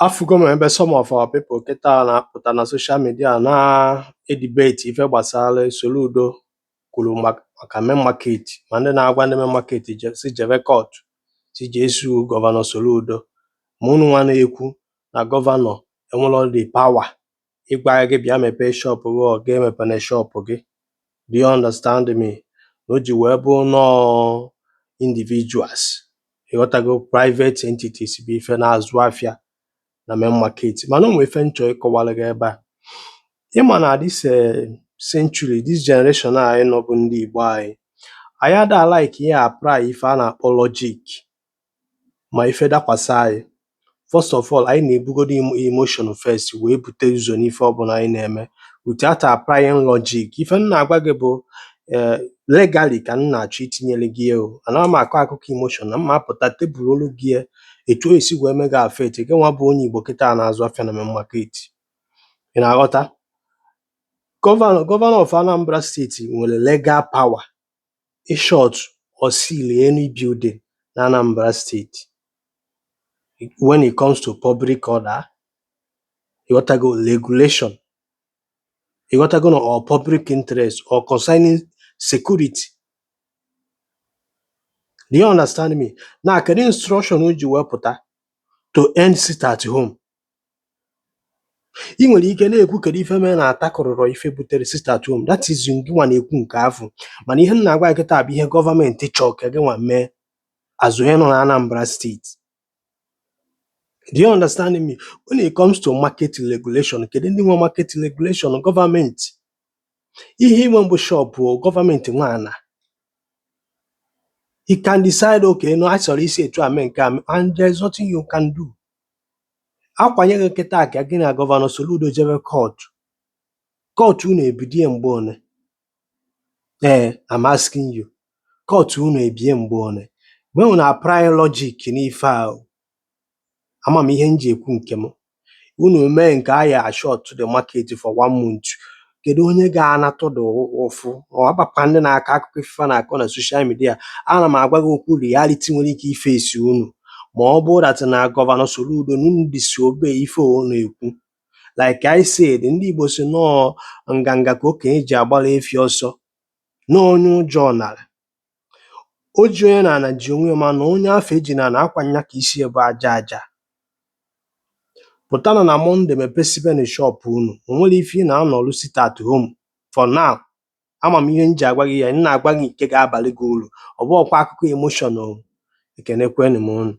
Afụgo m ebe some of our people kịta na-apụta na social media na-edibeti ife gbasara Soludo kwuru maka main market, ma ndị na-agwa ndị main market si jebe court si jee su gọvanọ Soludo, ma unu nwa na-ekwu na gọvanọ enwero the power ịgwa gị bịa mepee shop gị ọ ga emepene shop gị. Do you understand me? Na o ji wee bụ nọọ individuals, ịghọtago, private entities bụ ife na-azụ afịa na main market. Mana o nwee ife nchọ ịkọwara gị ebe a. Ịma na this century, this generation anyị nọ bụ ndị Igbo anyị ada like ihe apply ife a na-akpọ logic ma ife dakwasa anyị. First of all, anyị na-ebugodo emotion first wee bute ụzọ n'ife ọbụla anyị na-eme without applying logic. Ife m na-agwa gị bụ legally ka m na-achọ itinyere gị o, ana m akọ akụkọ emotion na mma apụta tebụl olu gị etu esi wee mee gị affect gị nwa bụ onye Igbo kịta na-azụ afịa na main market. Ị na-aghọta? Governor of Anambra State nwere legal power ishort or seal any building na Anambra State when it comes to public order, ịghọtago, regulation, ịghọtago, or public interest or concerning security. Do you understand me? Na kedu instruction o ji wepụta to end sit at home? Ị nwere ike na-ekwu kedu ife mere na atakọrọrọ ife butere sit at home, that is gị nwa na-ekwu nke afọ, mana ihe m na-agwa gị taa bụ ihe gọọmenti chọọ ka gị nwa mee as onye nọ na Anambra State. Do you understand me? When it comes to market regulation, kedu ndị nwe market regulation? Gọọmenti. Ihe inwe mbụ shop o gọọmenti nwe ana. He can decide, okay, no, I sorry isi etu ame nke a, and there's nothing you can do. Akwanye gị nkịta ka gị na gọvanọ Soludo jebe court. Court unu ebidie mgbe one? I'm asking you. Court unu ebie mgbe one? When unu apply logic n'ife ahụ, ama m ihe m ji ekwu nke m. Unu mee nke ahịa short to the market for 1 month. Kedu onye ga-anatụ dị ụfụ? Ọ agbakwa ndị na-akọ akụkọ ife na-akọ na social media. Ana m agwa gị okwu reality nwere ike ife esi unu ma ọ bụ that na gọvanọ Soludo unu disobey ife unu ekwu. Like I said, ndị Igbo si nọọ nganga ka okenye ji agbara efi ọsọ, n'onye ụjọ nara. O ji onye na ji onwe ma na onye afọ eji na akwanya ka isi ebe aja aja. Pụtana na Monday mepesibe na shop unu, onwere ife ị na-anọrụ sit at home for now. Ama m ihe m ji agwa gị ya, m na-agwa gị nke ga-abalị gị uru, ọ bụ ọkwa akụkọ emotional. Ekenekwenụ m unu.